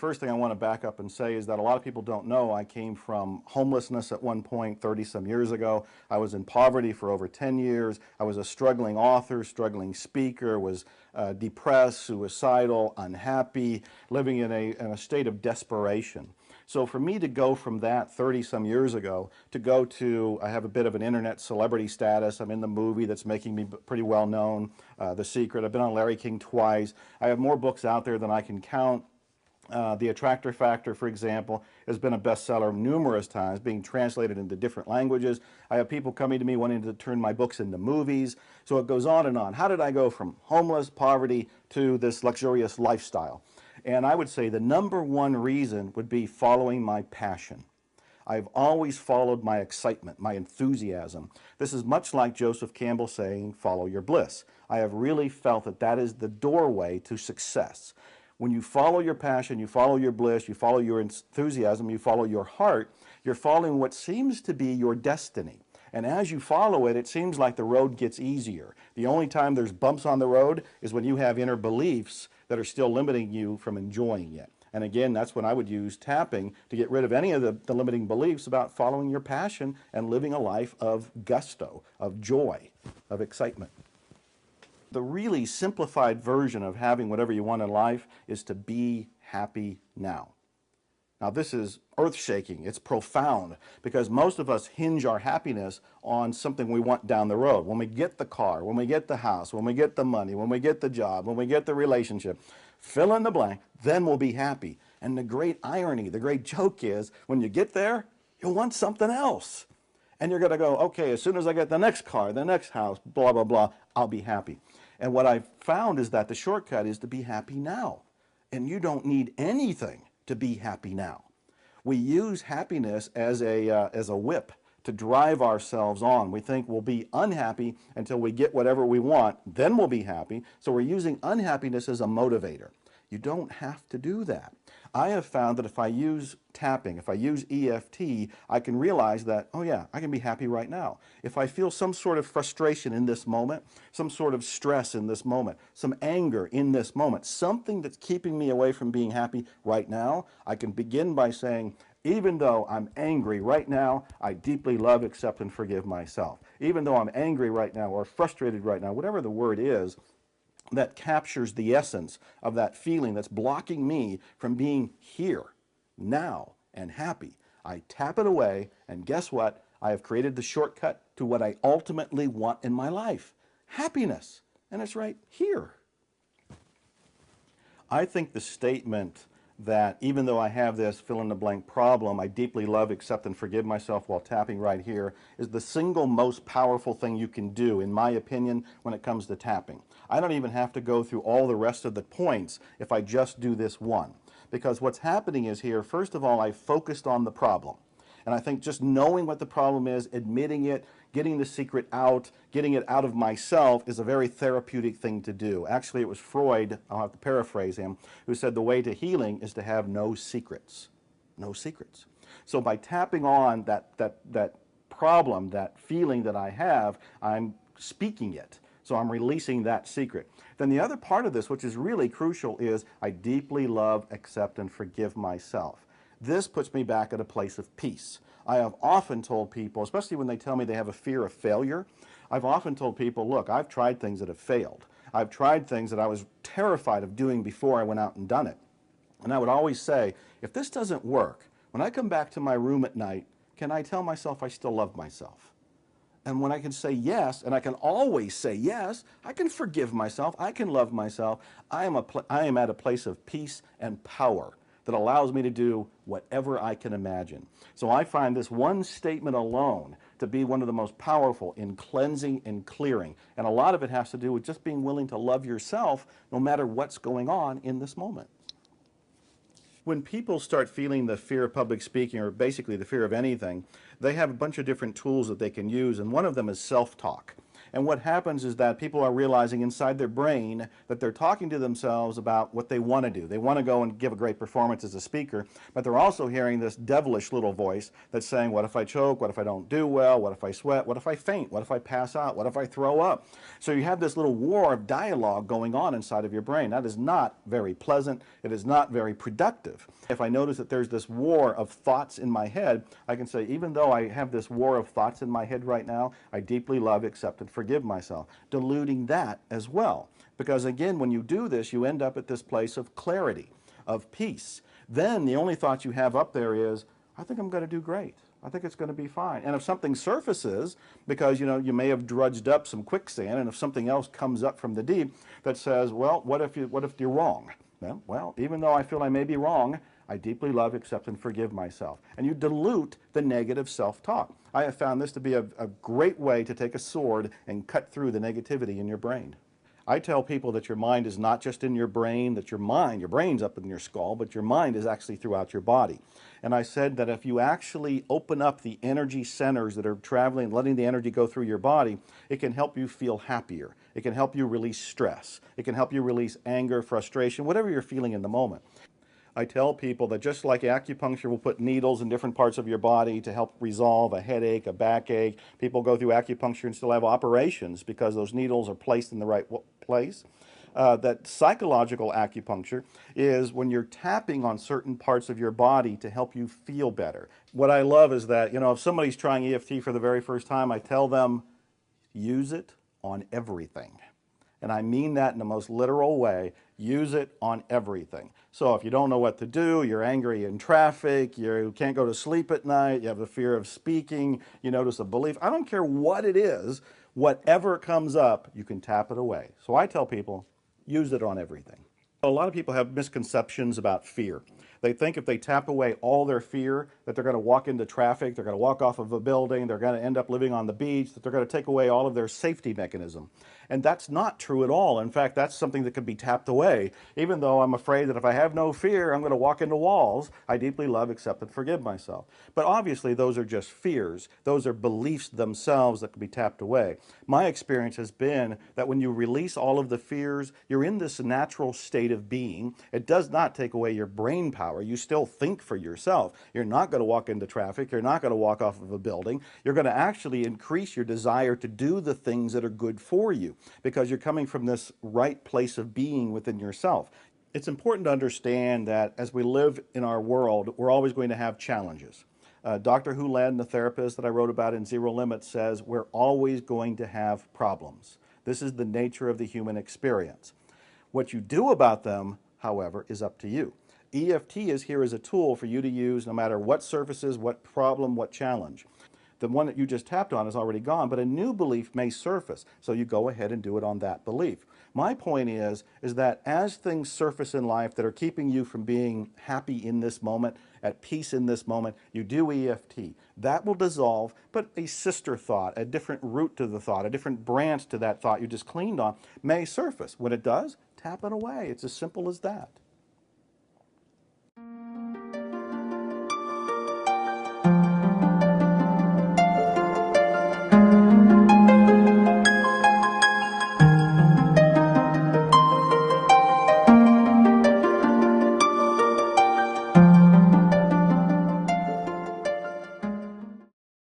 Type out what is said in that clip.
first thing I want to back up and say is that a lot of people don't know I came from homelessness at one point 30 some years ago. I was in poverty for over 10 years. I was a struggling author, struggling speaker, was depressed, suicidal, unhappy, living in a state of desperation. So for me to go from that 30 some years ago to go to, I have a bit of an internet celebrity status. I'm in the movie that's making me pretty well known, The Secret. I've been on Larry King twice. I have more books out there than I can count. The Attractor Factor, for example, has been a bestseller numerous times, being translated into different languages. I have people coming to me wanting to turn my books into movies. So it goes on and on. How did I go from homeless, poverty, to this luxurious lifestyle? And I would say the number one reason would be following my passion. I've always followed my excitement, my enthusiasm. This is much like Joseph Campbell saying, follow your bliss. I have really felt that that is the doorway to success. When you follow your passion, you follow your bliss, you follow your enthusiasm, you follow your heart, you're following what seems to be your destiny. And as you follow it, it seems like the road gets easier. The only time there's bumps on the road is when you have inner beliefs that are still limiting you from enjoying it. And again, that's when I would use tapping to get rid of any of the limiting beliefs about following your passion and living a life of gusto, of joy, of excitement. The really simplified version of having whatever you want in life is to be happy now. Now this is earth-shaking, it's profound, because most of us hinge our happiness on something we want down the road. When we get the car, when we get the house, when we get the money, when we get the job, when we get the relationship, fill in the blank, then we'll be happy. And the great irony, the great joke is, when you get there, you'll want something else. And you're going to go, okay, as soon as I get the next car, the next house, blah, blah, blah, I'll be happy. And what I've found is that the shortcut is to be happy now. And you don't need anything to be happy now. We use happiness as a whip to drive ourselves on. We think we'll be unhappy until we get whatever we want, then we'll be happy. So we're using unhappiness as a motivator. You don't have to do that. I have found that if I use tapping, if I use EFT, I can realize that, oh yeah, I can be happy right now. If I feel some sort of frustration in this moment, some sort of stress in this moment, some anger in this moment, something that's keeping me away from being happy right now, I can begin by saying, even though I'm angry right now, I deeply love, accept, and forgive myself. Even though I'm angry right now or frustrated right now, whatever the word is, that captures the essence of that feeling that's blocking me from being here, now, and happy. I tap it away, and guess what? I have created the shortcut to what I ultimately want in my life, happiness, and it's right here. I think the statement that even though I have this fill-in-the-blank problem, I deeply love, accept, and forgive myself while tapping right here is the single most powerful thing you can do, in my opinion, when it comes to tapping. I don't even have to go through all the rest of the points if I just do this one. Because what's happening is here, first of all, I focused on the problem. And I think just knowing what the problem is, admitting it, getting the secret out, getting it out of myself is a very therapeutic thing to do. Actually, it was Freud, I'll have to paraphrase him, who said the way to healing is to have no secrets. No secrets. So by tapping on that problem, that feeling that I have, I'm speaking it. So I'm releasing that secret. Then the other part of this, which is really crucial, is I deeply love, accept, and forgive myself. This puts me back at a place of peace. I have often told people, especially when they tell me they have a fear of failure, I've often told people, look, I've tried things that have failed. I've tried things that I was terrified of doing before I went out and done it. And I would always say, if this doesn't work, when I come back to my room at night, can I tell myself I still love myself? And when I can say yes, and I can always say yes, I can forgive myself, I can love myself, I am at a place of peace and power that allows me to do whatever I can imagine. So I find this one statement alone to be one of the most powerful in cleansing and clearing. And a lot of it has to do with just being willing to love yourself no matter what's going on in this moment. When people start feeling the fear of public speaking, or basically the fear of anything, they have a bunch of different tools that they can use, and one of them is self-talk. And what happens is that people are realizing inside their brain that they're talking to themselves about what they want to do. They want to go and give a great performance as a speaker, but they're also hearing this devilish little voice that's saying, what if I choke? What if I don't do well? What if I sweat? What if I faint? What if I pass out? What if I throw up? So you have this little war of dialogue going on inside of your brain. That is not very pleasant. It is not very productive. If I notice that there's this war of thoughts in my head, I can say, even though I have this war of thoughts in my head right now, I deeply love, accept, and forgive myself. Diluting that as well. Because again, when you do this, you end up at this place of clarity, of peace. Then the only thought you have up there is, I think I'm going to do great. I think it's going to be fine. And if something surfaces, because you may have drudged up some quicksand, and if something else comes up from the deep that says, well, what if you're wrong? Well, even though I feel I may be wrong, I deeply love, accept, and forgive myself. And you dilute the negative self-talk. I have found this to be a great way to take a sword and cut through the negativity in your brain. I tell people that your mind is not just in your brain, that your brain's up in your skull, but your mind is actually throughout your body. And I said that if you actually open up the energy centers that are traveling, letting the energy go through your body, it can help you feel happier. It can help you release stress. It can help you release anger, frustration, whatever you're feeling in the moment. I tell people that just like acupuncture will put needles in different parts of your body to help resolve a headache, a backache, people go through acupuncture and still have operations because those needles are placed in the right place. That psychological acupuncture is when you're tapping on certain parts of your body to help you feel better. What I love is that, if somebody's trying EFT for the very first time, I tell them, use it on everything. And I mean that in the most literal way. Use it on everything. So if you don't know what to do, you're angry in traffic, you can't go to sleep at night, you have the fear of speaking, you notice a belief, I don't care what it is, whatever comes up, you can tap it away. So I tell people, use it on everything. A lot of people have misconceptions about fear. They think if they tap away all their fear, that they're going to walk into traffic, they're going to walk off of a building, they're going to end up living on the beach, that they're going to take away all of their safety mechanism. And that's not true at all. In fact, that's something that can be tapped away. Even though I'm afraid that if I have no fear, I'm going to walk into walls, I deeply love, accept, and forgive myself. But obviously, those are just fears. Those are beliefs themselves that can be tapped away. My experience has been that when you release all of the fears, you're in this natural state of being. It does not take away your brain power. You still think for yourself. You're not going to walk into traffic. You're not going to walk off of a building. You're going to actually increase your desire to do the things that are good for you because you're coming from this right place of being within yourself. It's important to understand that as we live in our world, we're always going to have challenges. Dr. Hulen, the therapist that I wrote about in Zero Limits, says we're always going to have problems. This is the nature of the human experience. What you do about them, however, is up to you. EFT is here as a tool for you to use no matter what surfaces, what problem, what challenge. The one that you just tapped on is already gone, but a new belief may surface, so you go ahead and do it on that belief. My point is that as things surface in life that are keeping you from being happy in this moment, at peace in this moment, you do EFT. That will dissolve, but a sister thought, a different root to the thought, a different branch to that thought you just cleaned on may surface. When it does, tap it away. It's as simple as that.